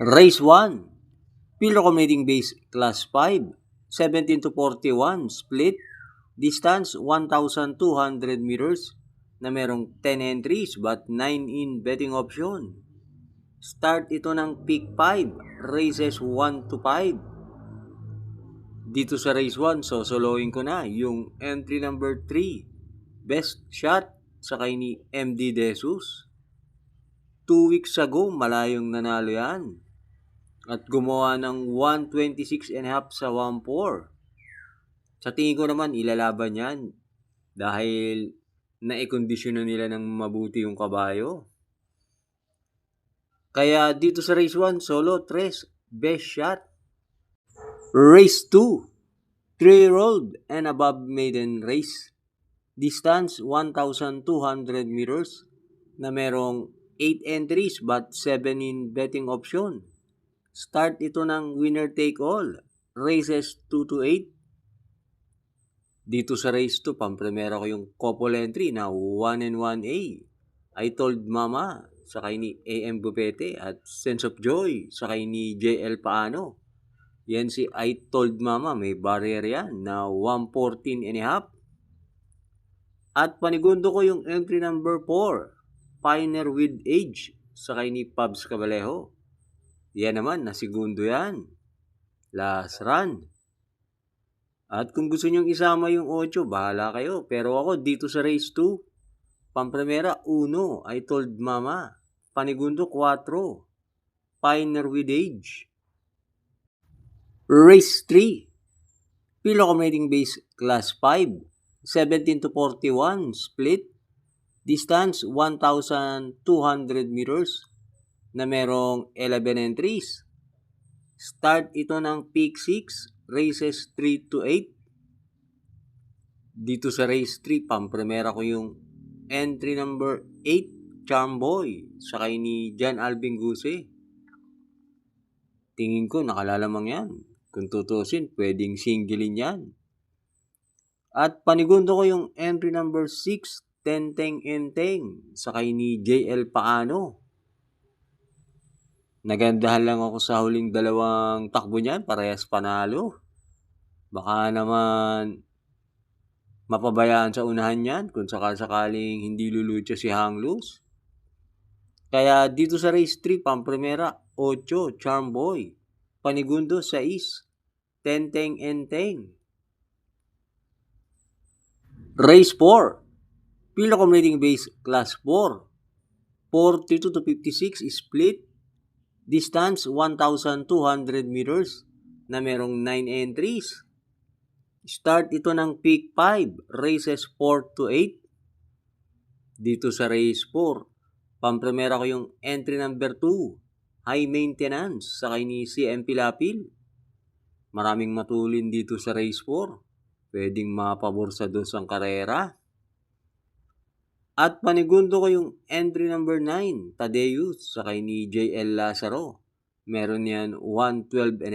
Race 1, Field Accommodating Base Class 5, 17 to 41, split, distance 1,200 meters, na merong 10 entries but 9 in betting option. Start ito ng Peak 5, races 1 to 5. Dito sa race 1, soloin ko na yung entry number 3, Best Shot, sakay ni MD Desus. 2 weeks ago, malayong nanalo yan. At gumawa ng 126.5 sa 1.4. Sa tingin ko naman, ilalaban yan. Dahil naikondisyon na nila ng mabuti yung kabayo. Kaya dito sa race 1, solo 3, Best Shot. Race 2, 3-year-old and above maiden race. Distance 1,200 meters na merong 8 entries but 7 in betting option. Start ito ng winner take all, races 2 to 8. Dito sa race 2, pampremera ko yung couple entry na 1 and 1A. I Told Mama, sakay ni AM Bupete, at Sense of Joy, sakay ni JL Paano. Yan si I Told Mama, may barrier yan na 114.5. At panigundo ko yung entry number 4, Pioneer with Age, sakay ni Pabs Cabalejo. Yan naman, nasigundo yan. Last run. At kung gusto nyong isama yung 8, bahala kayo. Pero ako, dito sa race 2, pampremera 1, I Told Mama. Panigundo 4, Pioneer with Age. Race 3, Field Accommodating Base Class 5, 17 to 41, split. Distance 1,200 meters na merong 11 entries. Start ito ng Peak 6, races 3 to 8. Dito sa race 3, pampremera ko yung entry number 8, Charm Boy, sakay ni John Alvin Guse. Tingin ko nakalalamang yan. Kung tutusin, pwedeng singlein yan. At panigundo ko yung entry number 6, Tenteng Enteng, sakay ni JL Paano. Nagandahan lang ako sa huling dalawang takbo niyan, parehas panalo. Baka naman mapabayaan sa unahan niyan kung sakasakaling hindi lulutyo si Hanglus. Kaya dito sa race 3, pampremera 8, Charm Boy. Panigundo 6, Tenteng Enteng. Race 4, Field Accommodating Base Class 4, 42 to 56, split. Distance 1,200 meters na merong 9 entries. Start ito ng Peak 5, races 4 to 8. Dito sa race 4, pampremera ko yung entry number 2, High Maintenance, sakay ni CM Pilapil. Maraming matulin dito sa race 4. Pwedeng mapabor sa 2 ang karera. At panigundo ko yung entry number 9, Tadeus, sakay ni JL Lazaro. Meron yan 112.5.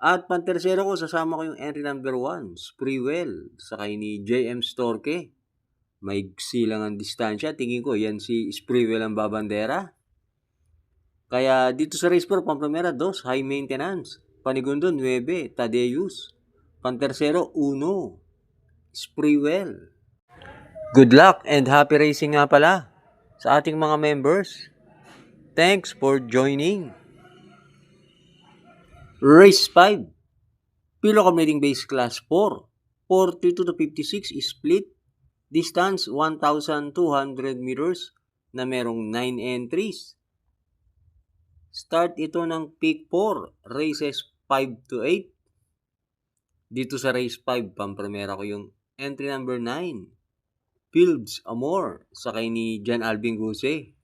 At pantersero ko, sasama ko yung entry number 1, Spreewell, sakay ni JM Storke. May silang ang distansya. Tingin ko, yan si Spreewell ang babandera. Kaya dito sa race 4, pampremera 2, High Maintenance. Panigundo 9, Tadeus. Pantersero 1, Spreewell. Good luck and happy racing nga pala sa ating mga members. Thanks for joining. Race 5, Field Accommodating Base Class 4, 42 to 56, split. Distance 1,200 meters na merong 9 entries. Start ito ng Peak 4, races 5 to 8. Dito sa race 5, pampremera ko yung entry number 9, Fields Amor, sakay ni John Alvin Guse.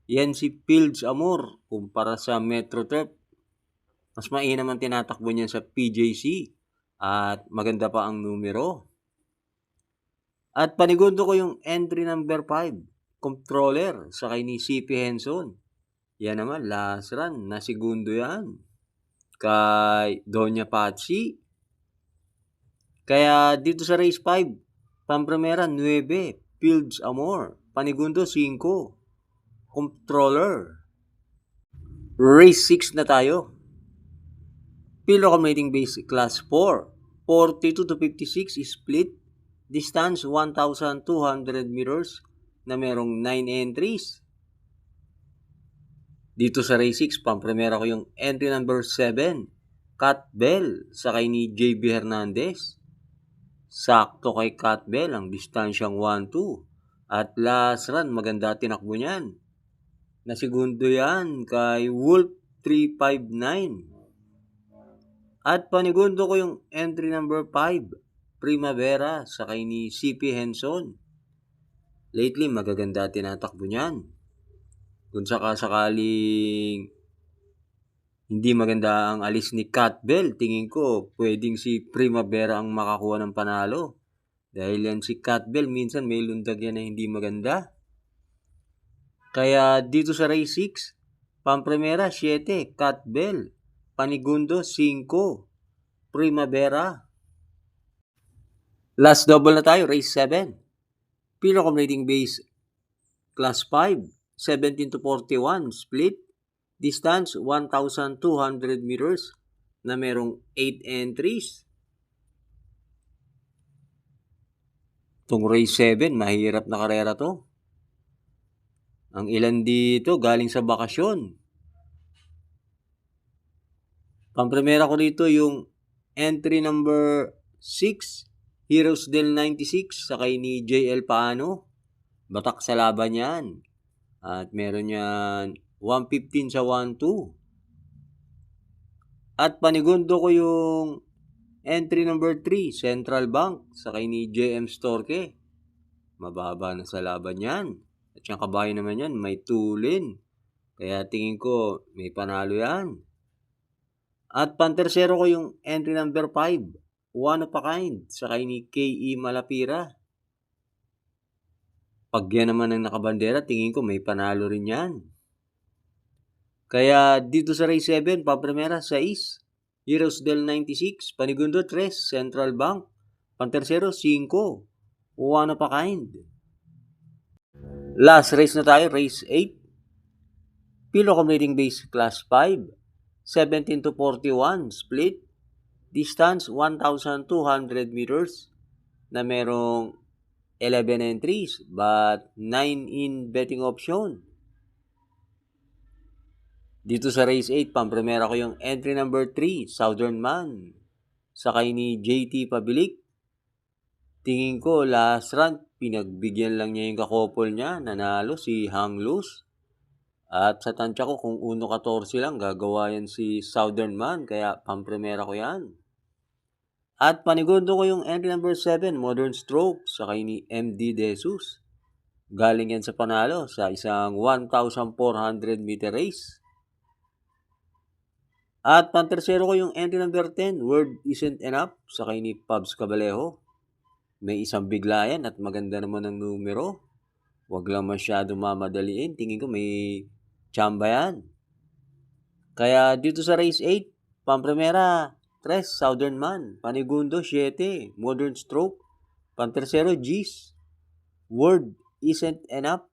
Yan si Fields Amor, kumpara sa Metro Turf, mas mainam ang tinatakbo niya sa PJC at maganda pa ang numero. At panigundo ko yung entry number 5, Controller, sakay ni CP Henson. Yan naman, last run, nasigundo yan kay Doña Patsy. Kaya dito sa race 5, pampremera 9, Fields Amor. Panigundo 5, Controller. Race 6 na tayo. Pilo accumulating base class 4. 42 to 56 split. Distance 1,200 meters na merong 9 entries. Dito sa race 6, pampremera ko yung entry number 7. Cat Bell sakay ni JB Hernandez. Sakto kay Cat Bell ang distansyang 1-2. At last run, maganda tinakbo niyan. Na segundo yan kay Wolf 359. At panigundo ko yung entry number 5, Primavera, sakay ni CP Henson. Lately, magaganda tinatakbo niyan. Kung sakaling hindi maganda ang alis ni Cat Bell, tingin ko pwedeng si Primavera ang makakuha ng panalo. Dahil yan si Cat Bell, minsan may lundag yan na hindi maganda. Kaya dito sa race 6, pampremera 7, Cat Bell. Panigundo 5, Primavera. Last double na tayo, race 7. Pilo accumulating base class 5, 17 to 41 split. Distance 1,200 meters na merong 8 entries. Itong race 7, mahirap na karera to. Ang ilan dito galing sa bakasyon. Pampremera ko dito yung entry number 6, Heroes del 96, sakay ni JL Paano. Batak sa laban yan. At meron yan 115 sa 1-2. At panigundo ko yung entry number 3, Central Bank, sakay ni JM Storke. Mababa na sa laban yan. At yung kabayo naman yan, may tulin. Kaya tingin ko, may panalo yan. At pantersero ko yung entry number 5, One of a Kind, sakay ni K.E. Malapira. Pag yan naman ang nakabandera, tingin ko may panalo rin yan. Kaya dito sa race 7, pampremera 6, Heroes del 96, panigundo 3, Central Bank, pantersero 5, One of a Kind. Last race na tayo, race 8. Pilo accumulating base class 5, 17 to 41 split. Distance 1,200 meters na merong 11 entries but 9 in betting option. Dito sa race 8, pampremera ko yung entry number 3, Southern Man, sakay ni JT Pabilik. Tingin ko last run, pinagbigyan lang niya yung kakopol niya, nanalo si Hang Luz. At sa tansya ko, kung 1-14 lang, gagawa yan si Southern Man, kaya pampremera ko yan. At panigundo ko yung entry number 7, Modern Stroke, sakay ni MD De Jesus. Galing yan sa panalo sa isang 1,400 meter race. At pantersero ko yung entry number 10, Word Isn't Enough, sakay ni Pabs Cabalejo. May isang bigla yan at maganda naman ang numero. Huwag lang masyado mamadaliin. Tingin ko may tsamba yan. Kaya dito sa race 8, pampremera 3, Southern Man. Panigundo 7, Modern Stroke. Pantersero, G's, Word Isn't Enough.